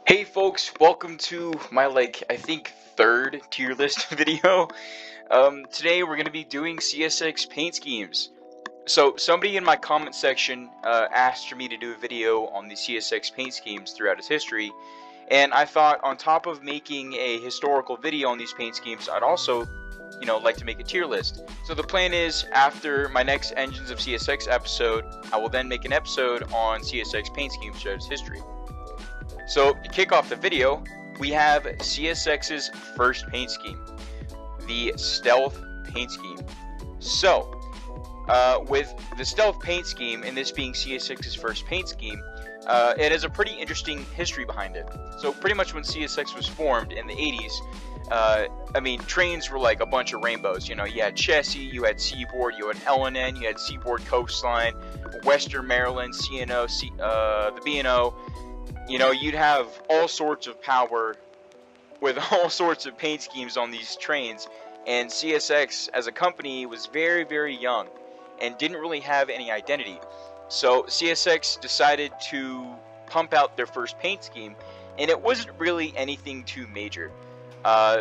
Hey folks, welcome to my I think third tier list video. Today we're going to be doing CSX paint schemes. So somebody in my comment section asked for me to do a video on the CSX paint schemes throughout its history, and I thought on top of making a historical video on these paint schemes, I'd also like to make a tier list. So the plan is, after my next Engines of CSX episode, I will then make an episode on CSX paint schemes throughout its history. So to kick off the video, we have CSX's first paint scheme, the Stealth paint scheme. So, with the Stealth paint scheme, and this being CSX's first paint scheme, it has a pretty interesting history behind it. So pretty much when CSX was formed in the 80s, trains were like a bunch of rainbows. You had Chessie, you had Seaboard, you had LNN, you had Seaboard Coastline, Western Maryland, CNO, the B&O. You'd have all sorts of power with all sorts of paint schemes on these trains, and CSX as a company was very, very young and didn't really have any identity. So CSX decided to pump out their first paint scheme, and it wasn't really anything too major.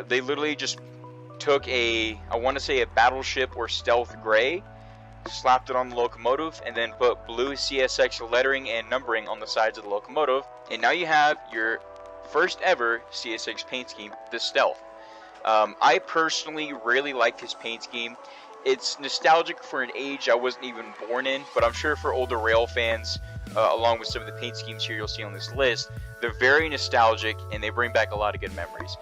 They literally just took I want to say a battleship or stealth gray, slapped it on the locomotive, and then put blue CSX lettering and numbering on the sides of the locomotive, and now you have your first ever CSX paint scheme, the Stealth. I personally really like this paint scheme. It's nostalgic for an age I wasn't even born in, but I'm sure for older rail fans, along with some of the paint schemes here you'll see on this list, they're very nostalgic and they bring back a lot of good memories.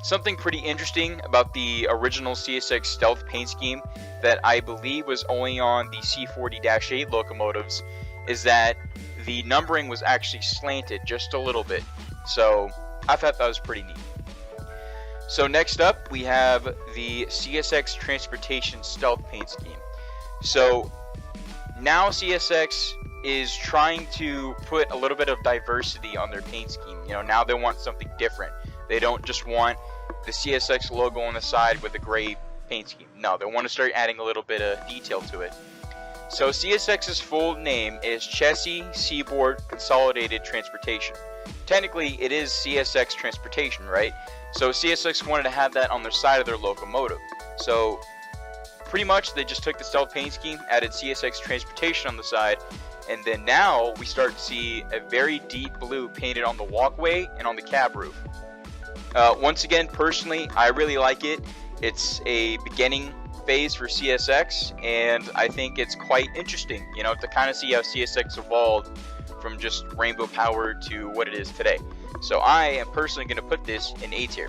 Something pretty interesting about the original CSX Stealth paint scheme that I believe was only on the C40-8 locomotives is that the numbering was actually slanted just a little bit. So I thought that was pretty neat. So next up we have the CSX Transportation Stealth paint scheme. So now CSX is trying to put a little bit of diversity on their paint scheme. Now they want something different. They don't just want the CSX logo on the side with a gray paint scheme. No, they want to start adding a little bit of detail to it. So CSX's full name is Chessie Seaboard Consolidated Transportation. Technically, it is CSX Transportation, right? So CSX wanted to have that on their side of their locomotive. So pretty much they just took the Stealth paint scheme, added CSX Transportation on the side, and then now we start to see a very deep blue painted on the walkway and on the cab roof. Once again, personally, I really like it. It's a beginning phase for CSX, and I think it's quite interesting, to kind of see how CSX evolved from just rainbow power to what it is today. So I am personally going to put this in A tier.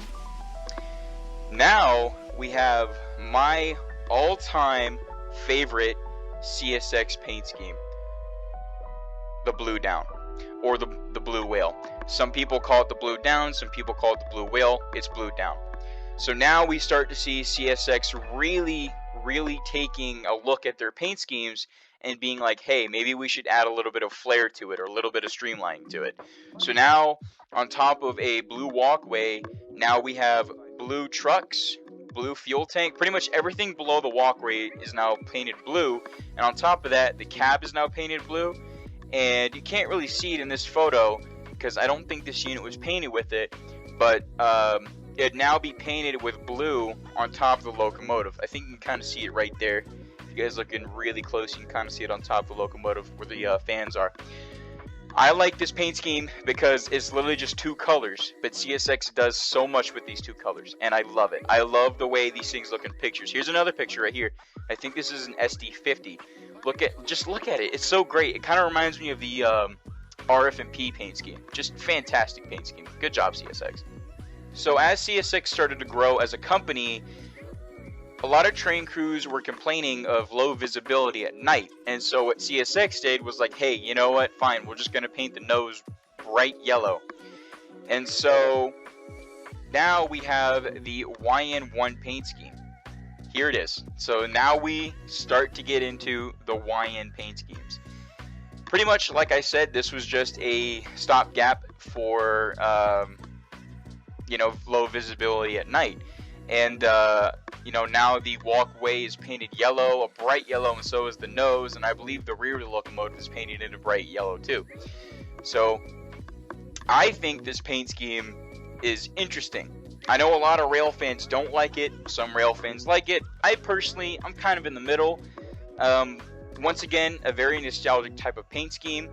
Now we have my all-time favorite CSX paint scheme, the Blue Down, or the Blue Whale. Some people call it the Blue Down, some people call it the Blue Whale. It's Blue Down. So now we start to see CSX really taking a look at their paint schemes and being like, hey, maybe we should add a little bit of flair to it or a little bit of streamlining to it. So now, on top of a blue walkway, now we have blue trucks, blue fuel tank. Pretty much everything below the walkway is now painted blue, and on top of that, the cab is now painted blue. And you can't really see it in this photo because I don't think this unit was painted with it, but it'd now be painted with blue on top of the locomotive. I think you can kind of see it right there. If you guys look in really close, you can kind of see it on top of the locomotive where the fans are. I like this paint scheme because it's literally just two colors, but CSX does so much with these two colors, and I love it. I love the way these things look in pictures. Here's another picture right here. I think this is an SD50. Just look at it. It's so great. It kind of reminds me of the RF&P paint scheme. Just fantastic paint scheme. Good job, CSX. So as CSX started to grow as a company, a lot of train crews were complaining of low visibility at night. And so what CSX did was like, hey, you know what? Fine, we're just going to paint the nose bright yellow. And so now we have the YN1 paint scheme. Here it is. So now we start to get into the YN paint schemes. Pretty much, like I said, this was just a stopgap for, low visibility at night. And, now the walkway is painted yellow, a bright yellow, and so is the nose. And I believe the rear of the locomotive is painted in a bright yellow too. So I think this paint scheme is interesting. I know a lot of rail fans don't like it. Some rail fans like it. I'm kind of in the middle. Once again, a very nostalgic type of paint scheme.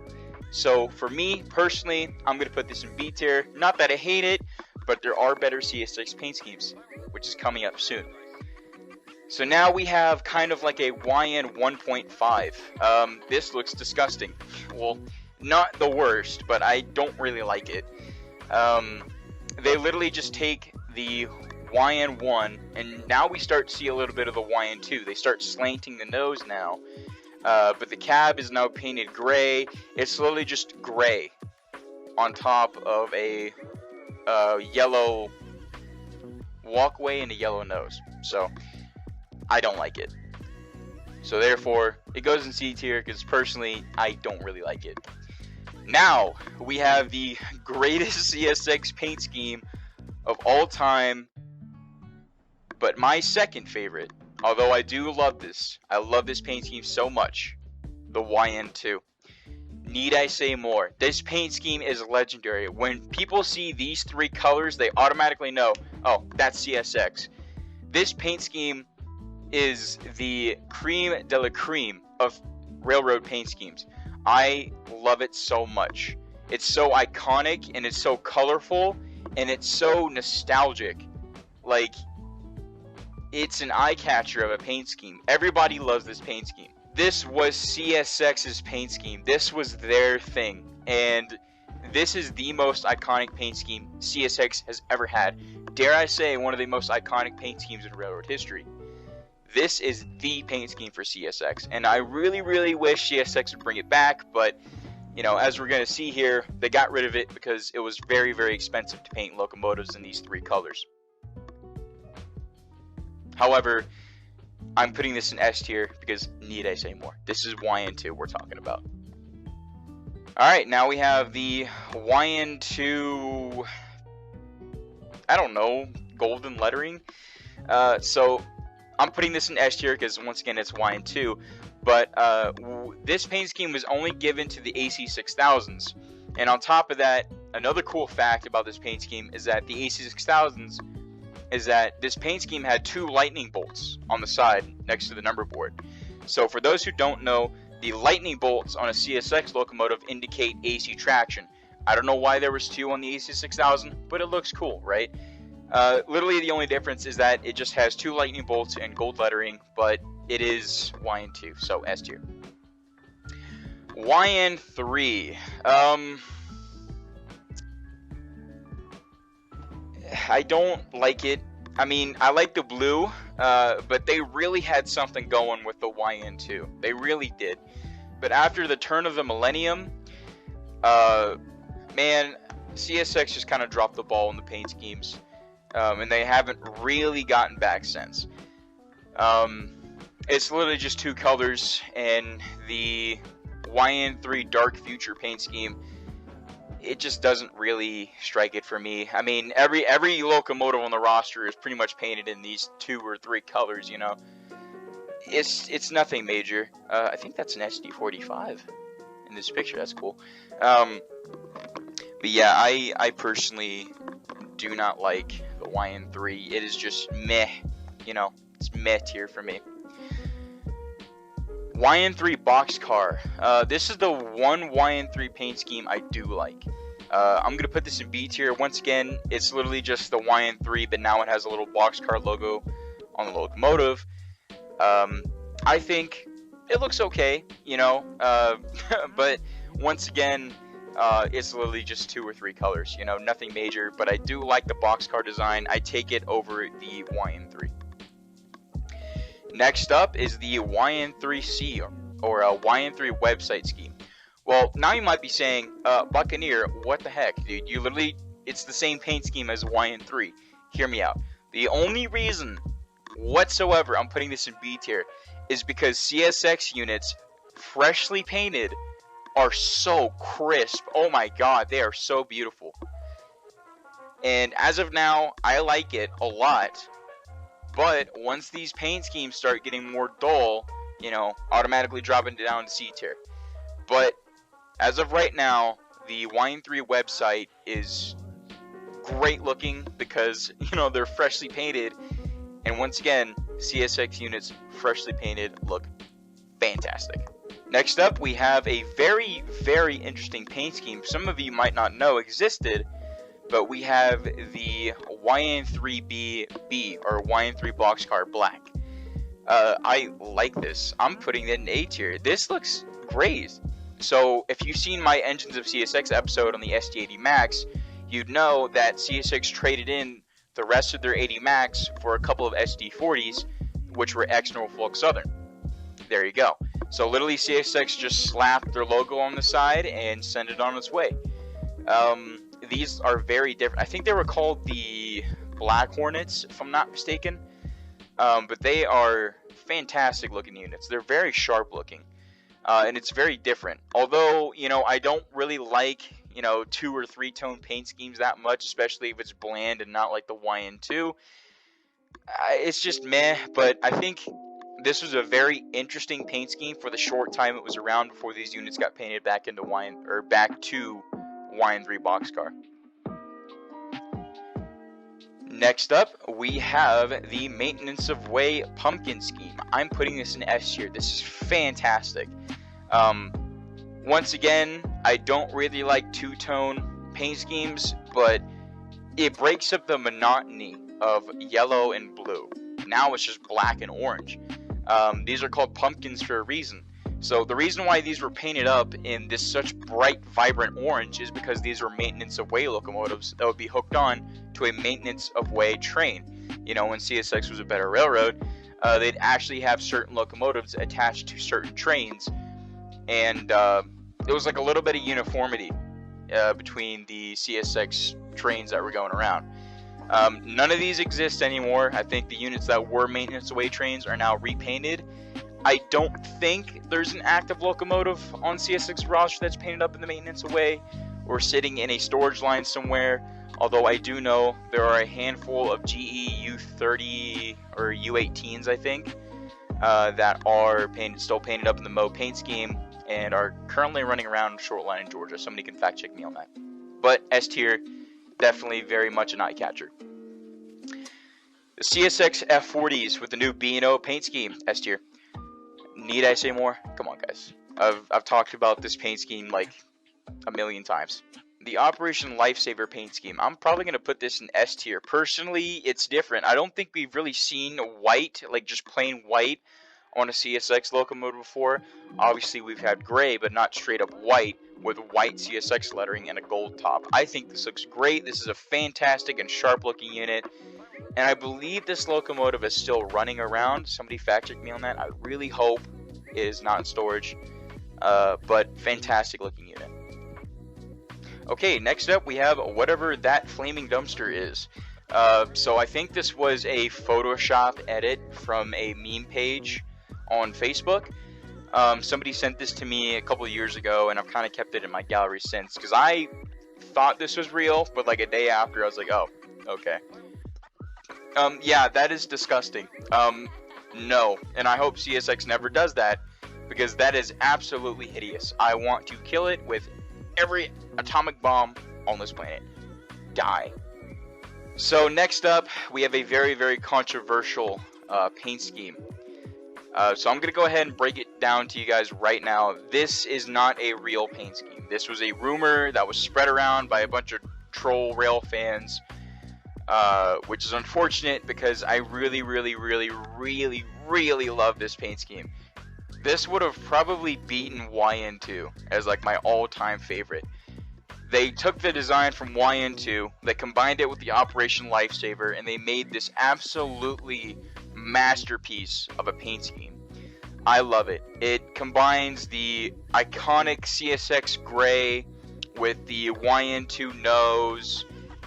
So for me, personally, I'm going to put this in B tier. Not that I hate it, but there are better CSX paint schemes, which is coming up soon. So now we have kind of like a YN 1.5. This looks disgusting. Well, not the worst, but I don't really like it. They literally just take the YN1, and now we start to see a little bit of the YN2. They start slanting the nose now. But the cab is now painted gray. It's literally just gray on top of a yellow walkway and a yellow nose. So I don't like it. So therefore, it goes in C tier because personally, I don't really like it. Now, we have the greatest CSX paint scheme of all time, but my second favorite, although I do love this, I love this paint scheme so much, the YN2. Need I say more? This paint scheme is legendary. When people see these three colors, they automatically know, oh, that's CSX. This paint scheme is the creme de la creme of railroad paint schemes. I love it so much. It's so iconic, and it's so colorful, and it's so nostalgic. Like, it's an eye catcher of a paint scheme. Everybody loves this paint scheme. This was CSX's paint scheme. This was their thing. And this is the most iconic paint scheme CSX has ever had. Dare I say, one of the most iconic paint schemes in railroad history. This is the paint scheme for CSX. And I really, really wish CSX would bring it back. But, you know, as we're going to see here, they got rid of it because it was very, very expensive to paint locomotives in these three colors. However, I'm putting this in S tier because need I say more. This is YN2 we're talking about. Alright, now we have the YN2, I don't know, golden lettering. So I'm putting this in S tier because once again it's YN2. But this paint scheme was only given to the AC 6000s. And on top of that, another cool fact about this paint scheme is that the AC 6000s is that this paint scheme had two lightning bolts on the side next to the number board. So for those who don't know, the lightning bolts on a CSX locomotive indicate AC traction. I don't know why there was two on the AC 6000, but it looks cool, right? Literally the only difference is that it just has two lightning bolts and gold lettering, but it is YN2, so S tier. YN3. I don't like it. I mean, I like the blue, but they really had something going with the YN2. They really did. But after the turn of the millennium, man, CSX just kind of dropped the ball in the paint schemes. And they haven't really gotten back since. It's literally just two colors, and the YN3 Dark Future paint scheme, it just doesn't really strike it for me. I mean, every locomotive on the roster is pretty much painted in these two or three colors, you know. It's nothing major. I think that's an SD45 in this picture. That's cool. But yeah, I personally do not like the YN3. It is just meh, you know. It's meh tier for me. YN3 boxcar. This is the one YN3 paint scheme I do like. I'm going to put this in B tier. Once again, it's literally just the YN3, but now it has a little boxcar logo on the locomotive. I think it looks okay, you know, but once again, it's literally just two or three colors, you know, nothing major, but I do like the boxcar design. I take it over the YN3. Next up is the YN3C, or a YN3 website scheme. Well, now you might be saying, Buccaneer, what the heck, dude? You literally, it's the same paint scheme as YN3. Hear me out. The only reason whatsoever I'm putting this in B tier is because CSX units, freshly painted, are so crisp. Oh my god, they are so beautiful. And as of now, I like it a lot. But once these paint schemes start getting more dull, you know, automatically dropping it down to C tier. But as of right now, the YN3 website is great looking because, you know, they're freshly painted. And once again, CSX units freshly painted look fantastic. Next up, we have a very, very interesting paint scheme some of you might not know existed, but we have the YN3B or YN3 Boxcar Black. I like this. I'm putting it in A tier. This looks great. So if you've seen my Engines of CSX episode on the ST80 Max, you'd know that CSX traded in the rest of their 80 Max for a couple of SD40s, which were ex-Norfolk Southern. There you go. So literally CSX just slapped their logo on the side and sent it on its way. These are very different. I think they were called the Black Hornets, if I'm not mistaken. But they are fantastic looking units. They're very sharp looking. And it's very different. Although, you know, I don't really like, you know, 2 or 3 tone paint schemes that much, especially if it's bland and not like the YN2. It's just meh, but I think this was a very interesting paint scheme for the short time it was around before these units got painted back into back to YN3 Boxcar. Next up, we have the Maintenance of Way Pumpkin scheme. I'm putting this in S tier. This is fantastic. Once again, I don't really like 2-tone paint schemes, but it breaks up the monotony of yellow and blue. Now it's just black and orange. These are called pumpkins for a reason. So the reason why these were painted up in this such bright, vibrant orange is because these were maintenance of way locomotives that would be hooked on to a maintenance of way train. You know, when CSX was a better railroad, they'd actually have certain locomotives attached to certain trains, and it was like a little bit of uniformity between the CSX trains that were going around. None of these exist anymore. I think the units that were maintenance away trains are now repainted. I don't think there's an active locomotive on CSX roster that's painted up in the maintenance away or sitting in a storage line somewhere, although I do know there are a handful of GE U30 or U18s, I think, that are still painted up in the Mo paint scheme and are currently running around short line in Georgia. Somebody can fact check me on that. But S tier, definitely very much an eye catcher. The CSX F40s with the new B&O paint scheme, S tier. Need I say more? Come on, guys. I've talked about this paint scheme like a million times. The Operation Lifesaver paint scheme. I'm probably going to put this in S tier. Personally, it's different. I don't think we've really seen white, like just plain white, on a CSX locomotive before. Obviously, we've had gray, but not straight up white with white CSX lettering and a gold top. I think this looks great. This is a fantastic and sharp looking unit. And I believe this locomotive is still running around. Somebody fact check me on that. I really hope it is not in storage. But fantastic looking unit. Okay, next up we have whatever that flaming dumpster is. So I think this was a Photoshop edit from a meme page on Facebook. Somebody sent this to me a couple of years ago, and I've kind of kept it in my gallery since. Because I thought this was real, but like a day after I was like, oh, okay. Yeah, that is disgusting. No, and I hope CSX never does that, because that is absolutely hideous. I want to kill it with every atomic bomb on this planet. Die. So next up, we have a very, very controversial paint scheme. So I'm going to go ahead and break it down to you guys right now. This is not a real paint scheme. This was a rumor that was spread around by a bunch of troll rail fans. Which is unfortunate because I really, really, really, really, really love this paint scheme. This would have probably beaten YN2 as like my all-time favorite. They took the design from YN2, they combined it with the Operation Lifesaver, and they made this absolutely masterpiece of a paint scheme. I love it. It combines the iconic CSX gray with the YN2 nose.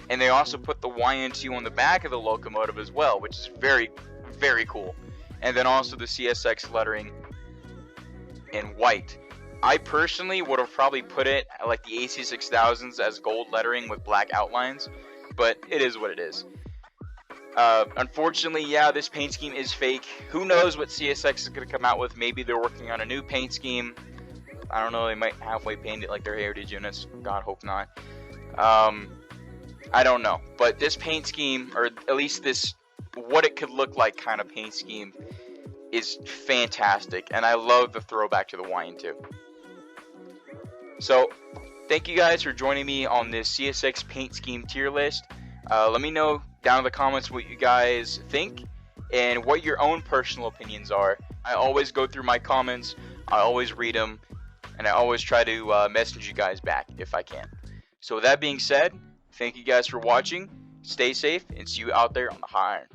And they also put the YN2 on the back of the locomotive as well, which is very, very cool. And then also the CSX lettering in white. I personally would have probably put it like the AC6000s as gold lettering with black outlines, but it is what it is. Unfortunately, yeah, this paint scheme is fake. Who knows what CSX is going to come out with? Maybe they're working on a new paint scheme. I don't know, they might halfway paint it like their heritage units. God, hope not. I don't know, but this paint scheme, or at least this, what it could look like kind of paint scheme, is fantastic, and I love the throwback to the YN2. So, thank you guys for joining me on this CSX paint scheme tier list. Let me know down in the comments what you guys think and what your own personal opinions are. I always go through my comments, I always read them, and I always try to message you guys back if I can. So with that being said, thank you guys for watching, stay safe, and see you out there on the high iron.